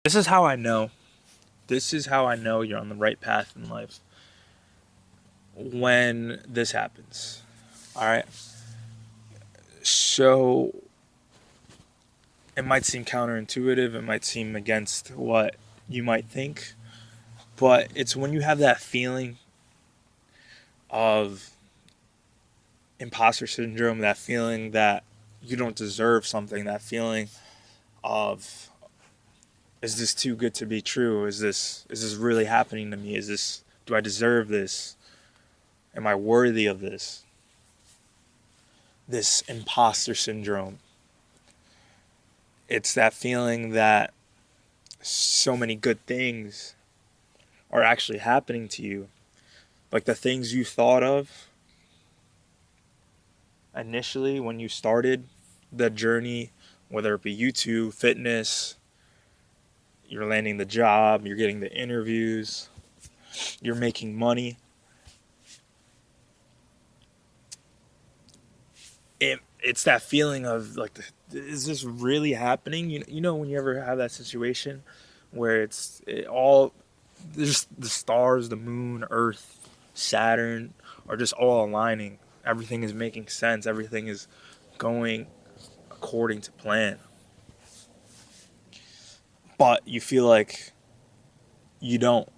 This is how I know. This is how I know you're on the right path in life. When this happens. All right. So it might seem counterintuitive. It might seem against what you might think. But it's when you have that feeling of imposter syndrome, that feeling that you don't deserve something, that feeling of, is this too good to be true? Is this really happening to me? Do I deserve this? Am I worthy of this? This imposter syndrome. It's that feeling that so many good things are actually happening to you. Like the things you thought of initially when you started the journey, whether it be YouTube, fitness, you're landing the job, you're getting the interviews, you're making money. It's that feeling of like, is this really happening? You know when you ever have that situation where there's the stars, the moon, Earth, Saturn are just all aligning. Everything is making sense. Everything is going according to plan. But you feel like you don't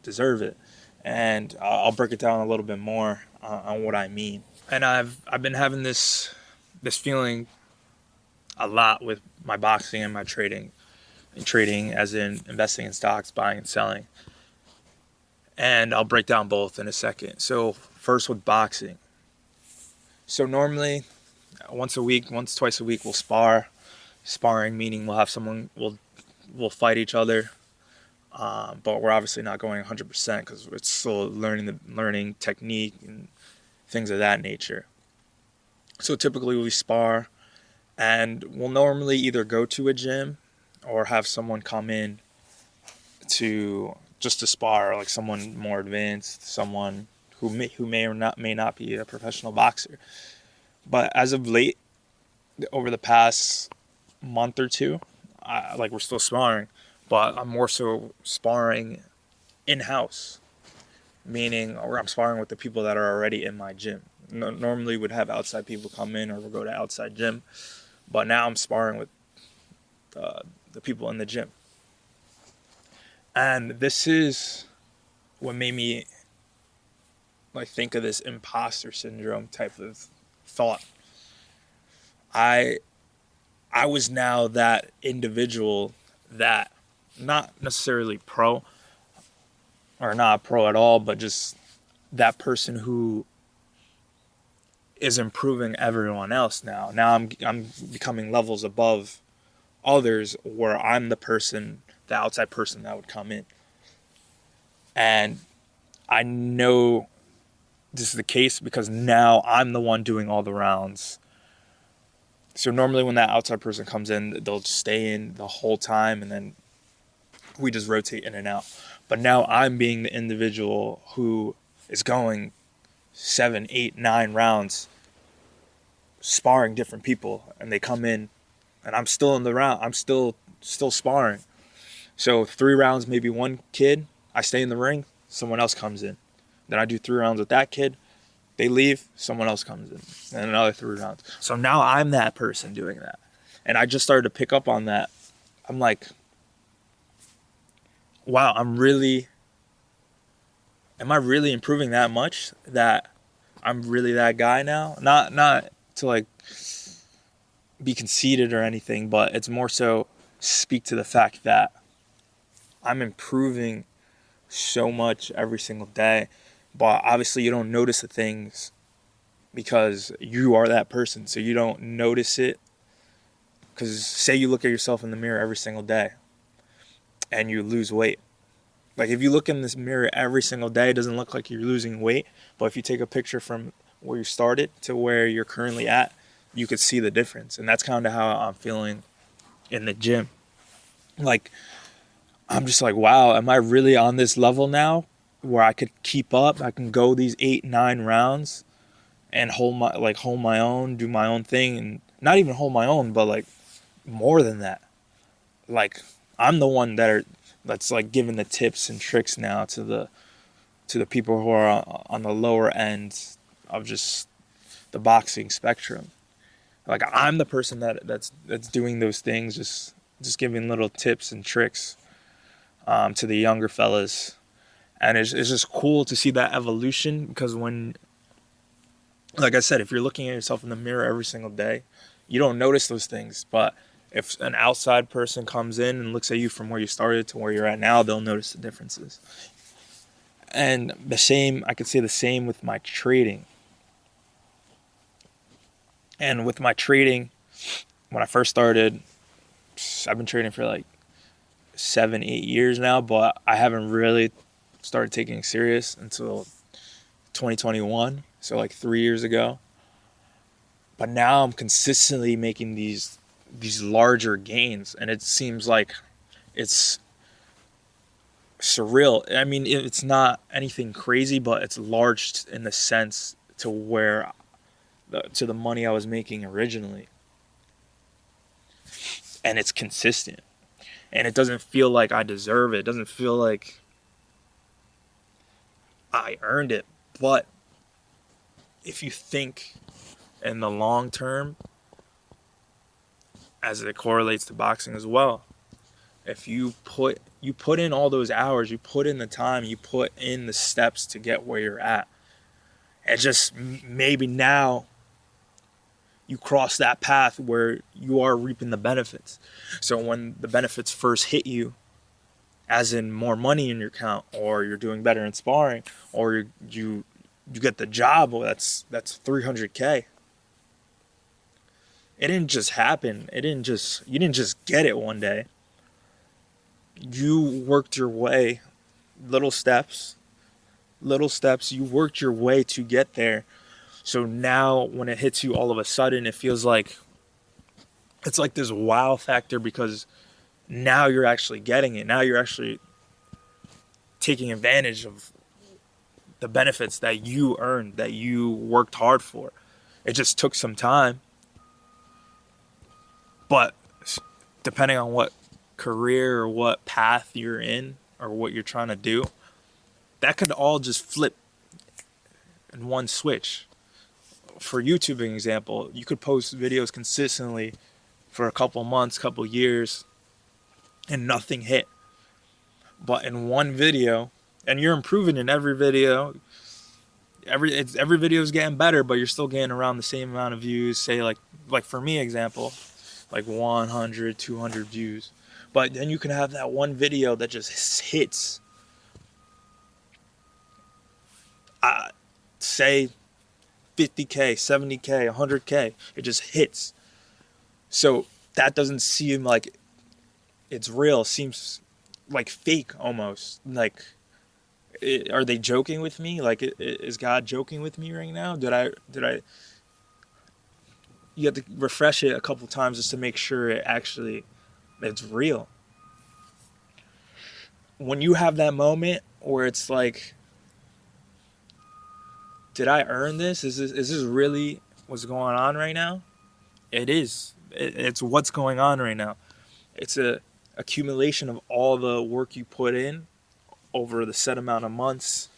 deserve it. And I'll break it down a little bit more on what I mean. And I've been having this feeling a lot with my boxing and my trading. And trading as in investing in stocks, buying and selling. And I'll break down both in a second. So first with boxing. So normally once a week, once, twice a week we'll spar. Sparring meaning we'll fight each other. But we're obviously not going 100% because we're still learning technique and things of that nature. So typically we spar, and we'll normally either go to a gym or have someone come in to spar, like someone more advanced, someone who may not be a professional boxer. But as of late, over the past month or two, we're still sparring, but I'm more so sparring in house, meaning or I'm sparring with the people that are already in my gym. Normally would have outside people come in or we'll go to outside gym, but now I'm sparring with the people in the gym. And this is what made me like think of this imposter syndrome type of thought. I I was now that individual that not necessarily pro or not pro at all, but just that person who is improving everyone else now. Now I'm becoming levels above others where I'm the person, the outside person that would come in. And I know this is the case because now I'm the one doing all the rounds. So normally when that outside person comes in, they'll stay in the whole time and then we just rotate in and out. But now I'm being the individual who is going 7, 8, 9 rounds sparring different people, and they come in and I'm still in the round. I'm still sparring. So 3 rounds, maybe one kid, I stay in the ring, someone else comes in. Then I do 3 rounds with that kid. They leave, someone else comes in. And another 3 rounds. So now I'm that person doing that. And I just started to pick up on that. I'm like, wow, am I really improving that much that I'm really that guy now? Not to like be conceited or anything, but it's more so speak to the fact that I'm improving so much every single day. But obviously you don't notice the things because you are that person. So you don't notice it. Because say you look at yourself in the mirror every single day and you lose weight. Like if you look in this mirror every single day, it doesn't look like you're losing weight. But if you take a picture from where you started to where you're currently at, you could see the difference. And that's kind of how I'm feeling in the gym. Like I'm just like, wow, am I really on this level now where I could keep up? I can go these 8, 9 rounds and hold my own, do my own thing, and not even hold my own, but like more than that. Like I'm the one that's like giving the tips and tricks now to the people who are on the lower end of just the boxing spectrum. Like I'm the person that's doing those things, just giving little tips and tricks to the younger fellas, and it's just cool to see that evolution because when, like I said, if you're looking at yourself in the mirror every single day, you don't notice those things, but if an outside person comes in and looks at you from where you started to where you're at now, they'll notice the differences. And the same, I could say the same with my trading. And with my trading, when I first started, I've been trading for like 7-8 years now, but I haven't really started taking it serious until 2021, so like 3 years ago. But now I'm consistently making these larger gains, and it seems like it's surreal. I mean, it's not anything crazy, but it's large in the sense to where to the money I was making originally, and it's consistent, and it doesn't feel like I deserve it. It doesn't feel like I earned it. But if you think in the long term, as it correlates to boxing as well, if you put in all those hours, you put in the time, you put in the steps to get where you're at, and just maybe now you cross that path where you are reaping the benefits. So when the benefits first hit you, as in more money in your account, or you're doing better in sparring, or you get the job, well, that's $300K. It didn't just happen. You didn't just get it one day. You worked your way, little steps, you worked your way to get there. So now when it hits you all of a sudden, it feels like it's like this wow factor, because now you're actually getting it. Now you're actually taking advantage of the benefits that you earned, that you worked hard for. It just took some time. But depending on what career or what path you're in or what you're trying to do, that could all just flip in one switch. For YouTube, an example, you could post videos consistently for a couple months, couple years, and nothing hit. But in one video, and you're improving in every video, every video is getting better, but you're still getting around the same amount of views. Say like for me, example, like 100, 200 views. But then you can have that one video that just hits. Say 50K, 70K, 100K. It just hits. So that doesn't seem like it's real. It seems like fake almost. Like, are they joking with me? Like, is God joking with me right now? Did I? You have to refresh it a couple times just to make sure it's real. When you have that moment where it's like, did I earn this? Is this really what's going on right now? It is. It's what's going on right now. It's a accumulation of all the work you put in over the set amount of months,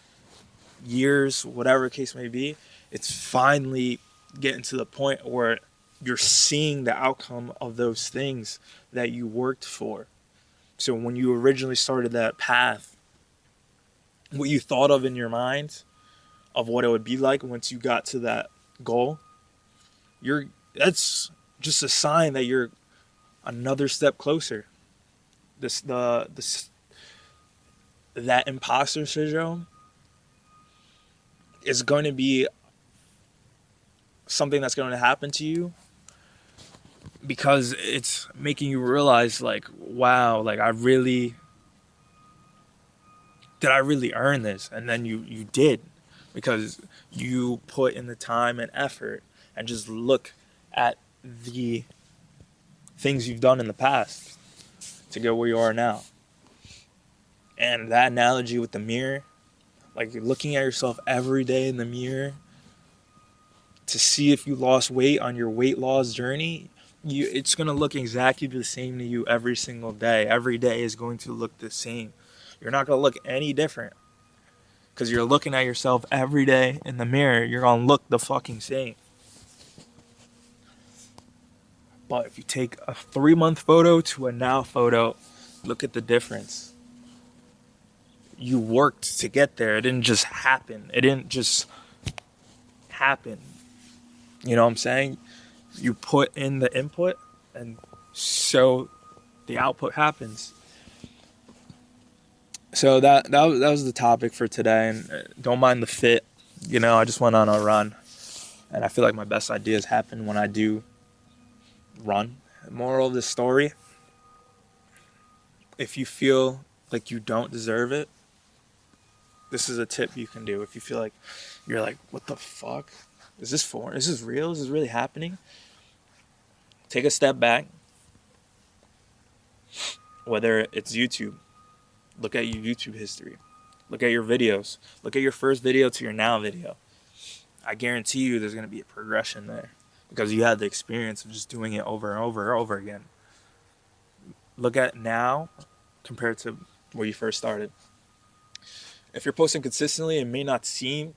years, whatever the case may be. It's finally getting to the point where you're seeing the outcome of those things that you worked for. So when you originally started that path, what you thought of in your mind of what it would be like once you got to that goal, that's just a sign that you're another step closer. That imposter syndrome is going to be something that's going to happen to you, because it's making you realize, like, wow, like did I really earn this? And then you did, because you put in the time and effort, and just look at the things you've done in the past to get where you are now. And that analogy with the mirror, like looking at yourself every day in the mirror to see if you lost weight on your weight loss journey, it's going to look exactly the same to you every single day. Every day is going to look the same. You're not going to look any different because you're looking at yourself every day in the mirror. You're going to look the fucking same. But if you take a 3-month photo to a now photo, look at the difference. You worked to get there. It didn't just happen. It didn't just happen. You know what I'm saying? You put in the input, and so the output happens. So that was the topic for today. And don't mind the fit. You know, I just went on a run, and I feel like my best ideas happen when I do run. Moral of the story: if you feel like you don't deserve it, this is a tip you can do. If you feel like you're like, what the fuck is this for? Is this real? Is this really happening? Take a step back. Whether it's YouTube, look at your YouTube history. Look at your videos. Look at your first video to your now video. I guarantee you there's going to be a progression there because you had the experience of just doing it over and over and over again. Look at now compared to where you first started. If you're posting consistently, it may not seem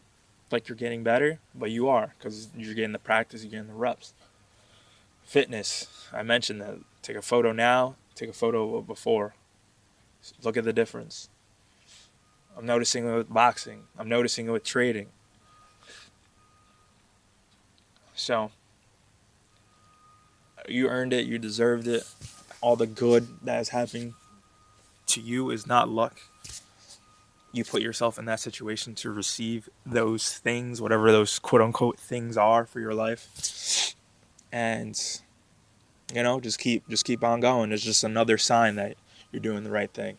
like you're getting better, but you are because you're getting the practice, you're getting the reps. Fitness, I mentioned that. Take a photo now, take a photo before. Look at the difference. I'm noticing it with boxing. I'm noticing it with trading. So, you earned it. You deserved it. All the good that is happening to you is not luck. You put yourself in that situation to receive those things, whatever those quote-unquote things are for your life. And, you know, just keep on going. It's just another sign that you're doing the right thing.